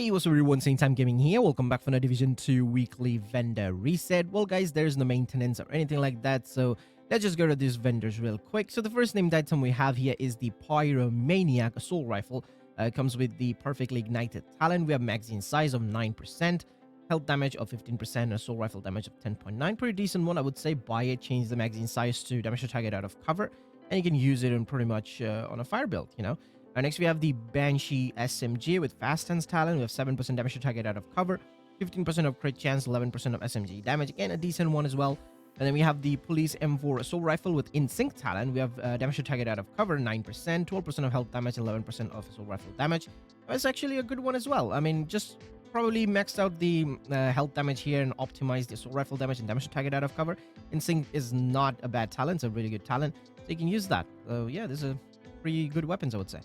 Hey, what's up everyone, Same Time Gaming here. Welcome back for another Division 2 weekly vendor reset. Well guys, there's no maintenance or anything like that, so let's just go to these vendors real quick. So the first named item we have here is the Pyromaniac Assault Rifle. It comes with the perfectly ignited talent. We have magazine size of 9%, health damage of 15%, assault rifle damage of 10.9. Pretty decent one, I would say. Buy it, change the magazine size to damage to target out of cover, and you can use it in pretty much on a fire build, you know. Next, we have the Banshee SMG with Fast Hands talent. We have 7% damage to target out of cover, 15% of crit chance, 11% of SMG damage. Again, a decent one as well. And then we have the Police M4 Assault Rifle with In Sync talent. We have damage to target out of cover, 9%, 12% of health damage, 11% of Assault Rifle damage. It's actually a good one as well. I mean, just probably maxed out the health damage here and optimized the Assault Rifle damage and damage to target out of cover. In Sync is not a bad talent. It's a really good talent. So you can use that. So yeah, this is a pretty good weapons, I would say.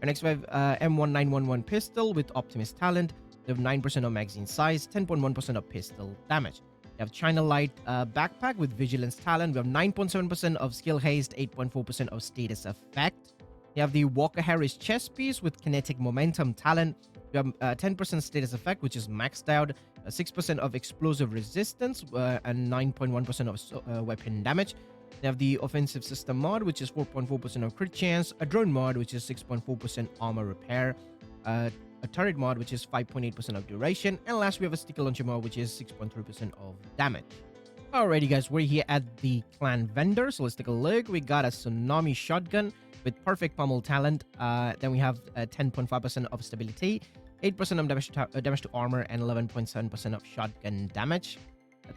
Next, we have M1911 pistol with Optimist talent. We have 9% of magazine size, 10.1% of pistol damage. We have China Light backpack with Vigilance talent. We have 9.7% of skill haste, 8.4% of status effect. We have the Walker Harris chest piece with kinetic momentum talent. We have 10% status effect, which is maxed out, 6% of explosive resistance, and 9.1% of weapon damage. They have the offensive system mod, which is 4.4% of crit chance, a drone mod, which is 6.4% armor repair, a turret mod, which is 5.8% of duration, and last we have a sticker launcher mod, which is 6.3% of damage. Alrighty guys, we're here at the clan vendor, so let's take a look. We got a Tsunami shotgun with perfect pummel talent. Then we have 10.5% of stability, 8% of damage to armor, and 11.7% of shotgun damage.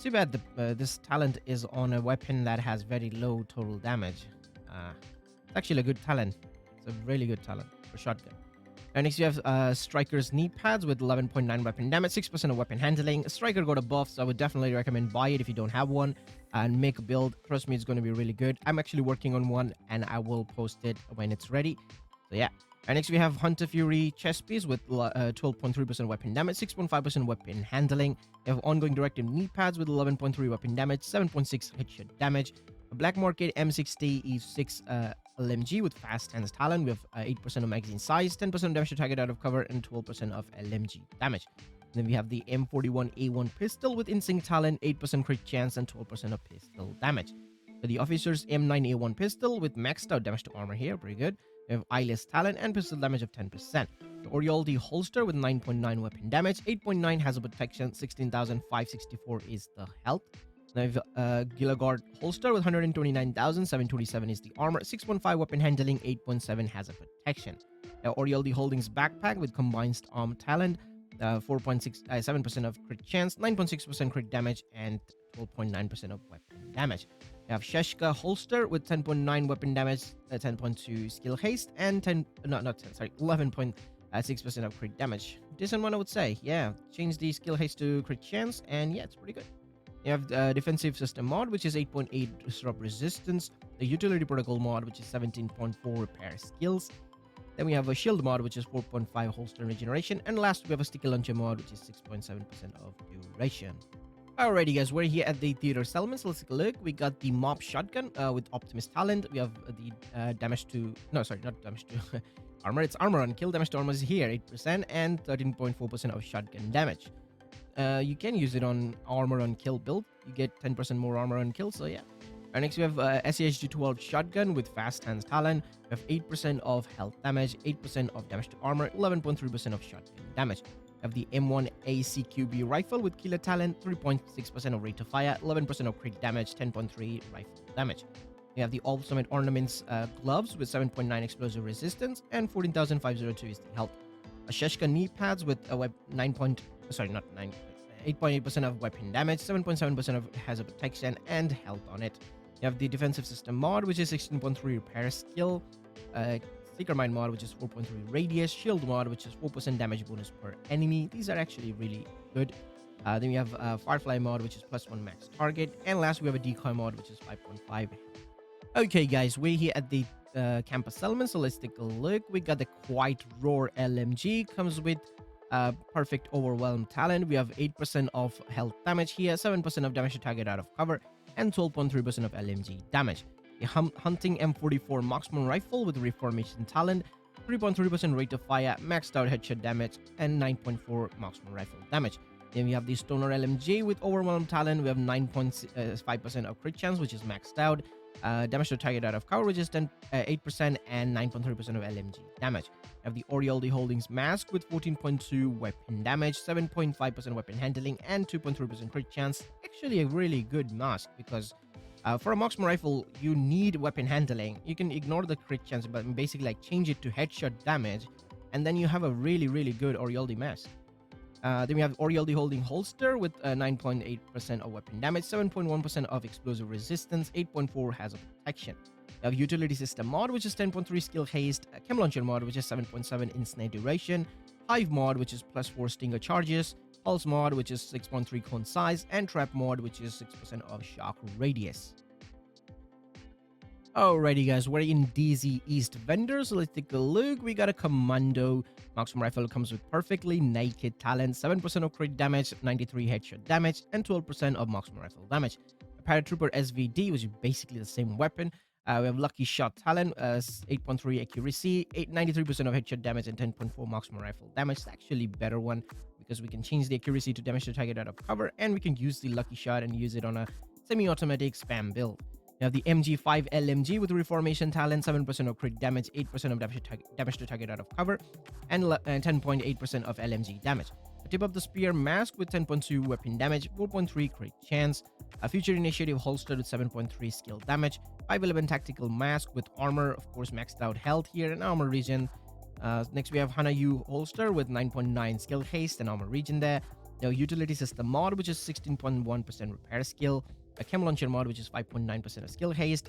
Too bad this talent is on a weapon that has very low total damage. It's actually a good talent. It's a really good talent for shotgun. And next you have Striker's knee pads with 11.9 weapon damage, 6% of weapon handling. Striker got a buff, so I would definitely recommend buy it if you don't have one and make a build. Trust me, it's going to be really good. I'm actually working on one and I will post it when it's ready. So yeah. And next we have Hunter Fury chest piece with 12.3% weapon damage, 6.5% weapon handling. We have ongoing directive knee pads with 11.3 weapon damage, 7.6 headshot damage. A Black Market M60 E6 LMG with Fast Hands talent. We have 8% of magazine size, 10% damage to target out of cover, and 12% of LMG damage. And then we have the M41A1 pistol with In Sync talent, 8% crit chance, and 12% of pistol damage. So the Officer's M9A1 pistol with maxed out damage to armor here, pretty good. We have Eyeless talent and pistol damage of 10%. The Orioldi holster with 9.9 weapon damage, 8.9 hazard protection, 16,564 is the health. Then we have Gilagard holster with 129,727 is the armor, 6.5 weapon handling, 8.7 hazard protection. The Orioldi Holdings backpack with combined arm talent, 4.7% of crit chance, 9.6% crit damage, and 12.9% of weapon damage. We have Sheshka holster with 10.9 weapon damage, 10.2 skill haste, and 11.6% of crit damage. Decent one, I would say. Yeah, change the skill haste to crit chance, and yeah, it's pretty good. You have the defensive system mod, which is 8.8 disrupt resistance, the utility protocol mod, which is 17.4 repair skills. Then we have a shield mod, which is 4.5 holster regeneration, and last we have a sticky launcher mod, which is 6.7% of duration. Alrighty guys, we're here at the theater settlement, so let's take a look. We got the mob shotgun with Optimist talent. We have the damage to, no sorry, not damage to armor, it's armor on kill. Damage to armor is here, 8% and 13.4% of shotgun damage. You can use it on armor on kill build. You get 10% more armor on kill, so yeah. And next we have SEHG-12 shotgun with Fast Hands talent. We have 8% of health damage, 8% of damage to armor, 11.3% of shotgun damage. We have the M1 ACQB rifle with killer talent, 3.6% of rate of fire, 11% of crit damage, 10.3 rifle damage. We have the Ultimate Ornaments gloves with 7.9 explosive resistance and 14,502 is the health. A Sheshka knee pads with a 8.8% of weapon damage, 7.7% of hazard protection, and health on it. You have the defensive system mod, which is 16.3 repair skill, Seeker Mind mod, which is 4.3 radius, shield mod, which is 4% damage bonus per enemy. These are actually really good. Then we have Firefly mod, which is +1 max target, and last we have a decoy mod, which is 5.5. Okay guys, we're here at the campus settlement, so let's take a look. We got the Quiet Roar LMG, comes with perfect overwhelm talent. We have 8% of health damage here, 7% of damage to target out of cover, and 12.3% of LMG damage. The Hunting M44 Marksman rifle with reformation talent, 3.3% rate of fire, maxed out headshot damage, and 9.4 marksman rifle damage. Then we have the Stoner LMG with overwhelmed talent. We have 9.5% of crit chance, which is maxed out. Damage to target out of cover, which is 8% and 9.3% of LMG damage. We have the Oriole the Holdings mask with 14.2 weapon damage, 7.5% weapon handling, and 2.3% crit chance. Actually, a really good mask because for a marksman rifle, you need weapon handling. You can ignore the crit chance, but basically like change it to headshot damage, and then you have a really, really good Oriole mask. Then we have Oriole the Holding holster with 9.8% of weapon damage, 7.1% of explosive resistance, 8.4 hazard protection. We have Utility System mod, which is 10.3 skill haste, Chem Launcher mod, which is 7.7 instant duration, Hive mod, which is +4 stinger charges, Pulse mod, which is 6.3 cone size, and Trap mod, which is 6% of shock radius. Alrighty guys, we're in DZ East vendor, so let's take a look. We got a Commando marksman rifle, comes with perfectly naked talent, 7% of crit damage, 93 headshot damage, and 12% of marksman rifle damage. A Paratrooper SVD, which is basically the same weapon. We have Lucky Shot talent, 8.3 accuracy, 93% of headshot damage, and 10.4 marksman rifle damage. It's actually a better one because we can change the accuracy to damage to target out of cover, and we can use the Lucky Shot and use it on a semi-automatic spam build. We have the MG5 LMG with reformation talent, 7% of crit damage, 8% of damage to target out of cover, and 10.8% of LMG damage. A Tip of the Spear mask with 10.2 weapon damage, 4.3 crit chance. A Future Initiative holster with 7.3 skill damage. 511 tactical mask with armor, of course maxed out health here and armor regen. Next we have Hanayu holster with 9.9 skill haste and armor regen there. The Utility System mod, which is 16.1% repair skill. A Chem Launcher mod, which is 5.9% of skill haste.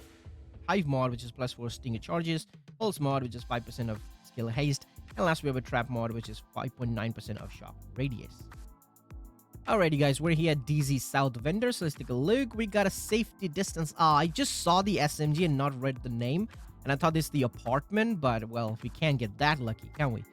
Hive mod, which is +4 stinger charges. Pulse mod, which is 5% of skill haste. And last we have a Trap mod, which is 5.9% of shock radius. Alrighty guys, we're here at DZ South vendor, so let's take a look. We got a safety distance. I just saw the SMG and not read the name, and I thought this is the apartment, but well, we can't get that lucky, can we?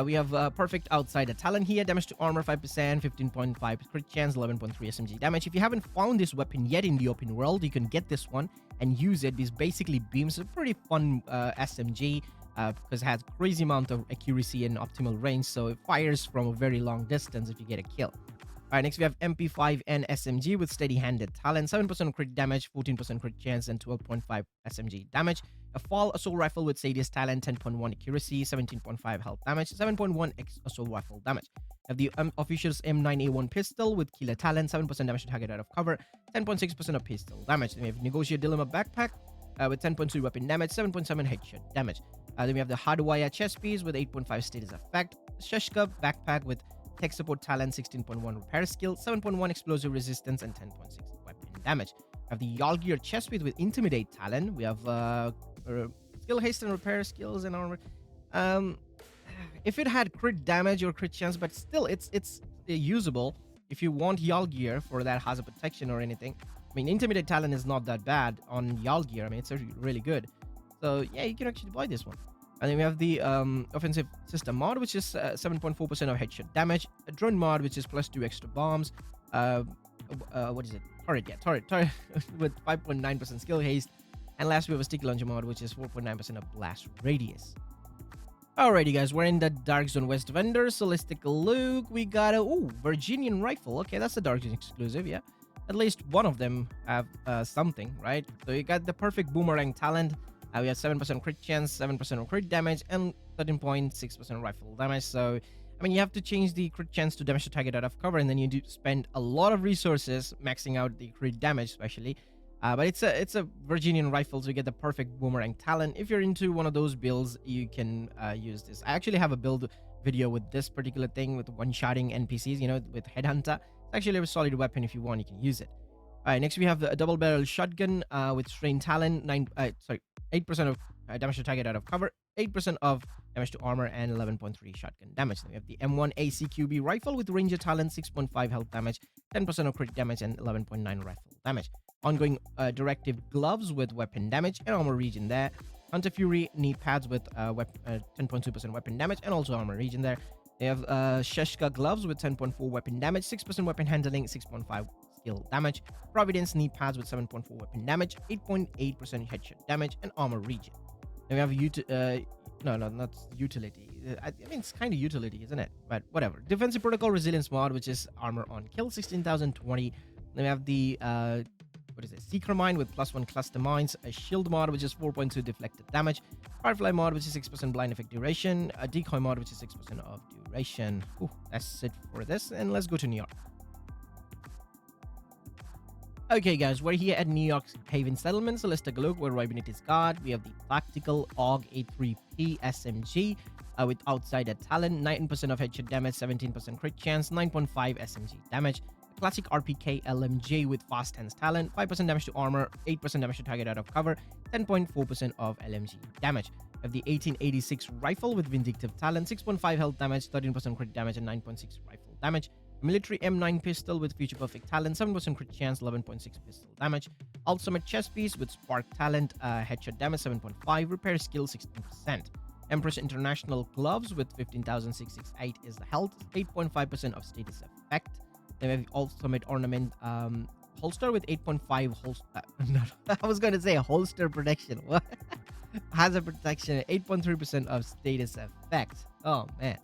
We have perfect outsider talent here, damage to armor 5%, 15.5 crit chance, 11.3 SMG damage. If you haven't found this weapon yet in the open world, you can get this one and use it. This basically beams a pretty fun SMG because it has crazy amount of accuracy and optimal range, so it fires from a very long distance if you get a kill. Alright, next we have MP5N SMG with steady-handed talent, 7% crit damage, 14% crit chance, and 12.5 SMG damage. A Fall Assault Rifle with Sadius talent, 10.1 accuracy, 17.5 health damage, 7.1 Assault Rifle damage. We have the Official's M9A1 pistol with Killer talent, 7% damage to target out of cover, 10.6% of pistol damage. Then we have Negotiate Dilemma backpack with 10.2 weapon damage, 7.7 headshot damage. Then we have the Hardwire chest piece with 8.5 status effect, Sheshka backpack with Tech Support talent, 16.1 repair skill, 7.1 explosive resistance, and 10.6 weapon damage. We have the Yalgear chest piece with Intimidate talent. We have skill haste and repair skills and armor. If it had crit damage or crit chance, but still it's usable if you want Yalgear for that hazard protection or anything. I mean, Intimidate talent is not that bad on Yalgear. I mean, it's really good. So yeah, you can actually buy this one. And then we have the Offensive System mod, which is 7.4% of headshot damage. A Drone mod, which is +2 extra bombs. What is it? Turret, yeah, turret with 5.9% skill haste. And last we have a Sticky Launcher mod, which is 4.9% of blast radius. Alrighty guys, we're in the Dark Zone West vendor, so let's take a look. We got a Virginian rifle. Okay, that's a Dark Zone exclusive, yeah. At least one of them have something, right? So you got the perfect boomerang talent. We have 7% crit chance, 7% of crit damage, and 13.6% rifle damage. So, I mean, you have to change the crit chance to damage to target out of cover, and then you do spend a lot of resources maxing out the crit damage, especially. But it's a Virginian rifle, so you get the perfect boomerang talent. If you're into one of those builds, you can use this. I actually have a build video with this particular thing with one-shotting NPCs, you know, with Headhunter. It's actually a solid weapon. If you want, you can use it. All right, next we have a double-barrel shotgun with strain talent, 8% of damage to target out of cover, 8% of damage to armor, and 11.3 shotgun damage. Then we have the M1 ACQB rifle with ranger talent, 6.5 health damage, 10% of crit damage, and 11.9 rifle damage. Ongoing directive gloves with weapon damage and armor regen there. Hunter Fury knee pads with 10.2% weapon damage and also armor regen there. They have Sheshka gloves with 10.4 weapon damage, 6% weapon handling, 6.5 skill damage. Providence knee pads with 7.4 weapon damage, 8.8% headshot damage, and armor regen. Then we have No, no, not utility. I mean, it's kind of utility, isn't it? But whatever. Defensive Protocol Resilience mod, which is armor on kill, 16,020. Then we have the what is it? Seeker Mine with +1 cluster mines. A Shield mod, which is 4.2 deflected damage. Firefly mod, which is 6% blind effect duration. A Decoy mod, which is 6% of duration. Ooh, that's it for this. And let's go to New York. Okay, guys, we're here at New York's Haven Settlement, so let's take a look where Benitez got. We have the Tactical AUG A3P SMG with outsider talent, 19% of headshot damage, 17% crit chance, 9.5 SMG damage. Classic RPK LMG with fast hands talent, 5% damage to armor, 8% damage to target out of cover, 10.4% of LMG damage. We have the 1886 rifle with vindictive talent, 6.5 health damage, 13% crit damage, and 9.6 rifle damage. Military M9 pistol with future perfect talent, 7% crit chance, 11.6 pistol damage. Ultimate chest piece with spark talent, headshot damage 7.5, repair skill 16%. Empress International gloves with 15,668 is the health, 8.5% of status effect. Then we have ultimate ornament holster with 8.5 holster. No, I was going to say holster protection. What? Hazard protection, 8.3% of status effect. Oh man.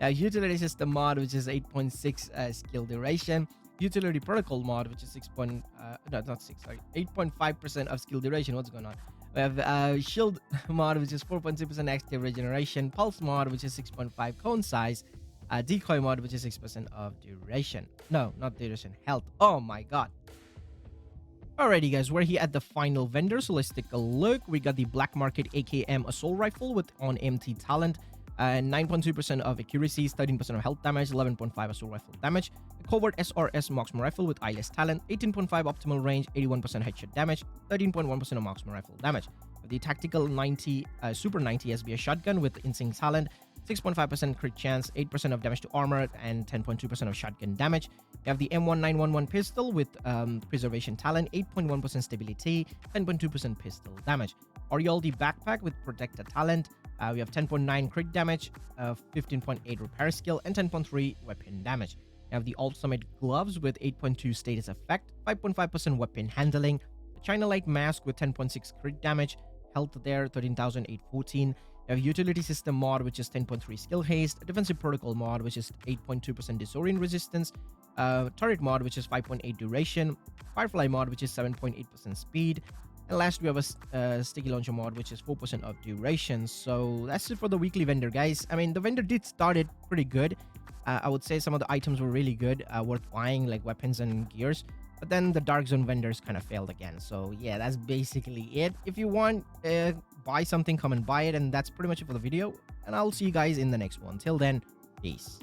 Utility system mod, which is 8.6 skill duration. Utility protocol mod, which is 8.5% of skill duration. What's going on? We have shield mod, which is 4.2% active regeneration. Pulse mod, which is 6.5 cone size. Decoy mod, which is 6% of duration. No, not duration, health. Oh my god. Alrighty, guys, we're here at the final vendor, so let's take a look. We got the Black Market AKM assault rifle with on MT talent. 9.2% of accuracy, 13% of health damage, 11.5 assault rifle damage. A Covert SRS marksman rifle with eyeless talent, 18.5 optimal range, 81% headshot damage, 13.1% of marksman rifle damage. The Tactical 90 Super 90 SBS shotgun with insane talent, 6.5% crit chance, 8% of damage to armor, and 10.2% of shotgun damage. You have the M1911 pistol with preservation talent, 8.1% stability, 10.2% pistol damage. Orioldi backpack with protector talent. We have 10.9 crit damage, 15.8 repair skill, and 10.3 weapon damage. We have the ultimate gloves with 8.2 status effect, 5.5% weapon handling. The China Light mask with 10.6 crit damage, health there 13,814. We have utility system mod, which is 10.3 skill haste. A defensive protocol mod, which is 8.2% disorient resistance. Turret mod, which is 5.8 duration. Firefly mod, which is 7.8% speed. And last, we have a sticky launcher mod, which is 4% of duration. So that's it for the weekly vendor, guys. I mean, the vendor did start it pretty good. I would say some of the items were really good, worth buying, like weapons and gears. But then the Dark Zone vendors kind of failed again. So yeah, that's basically it. If you want, buy something, come and buy it. And that's pretty much it for the video. And I'll see you guys in the next one. Till then, peace.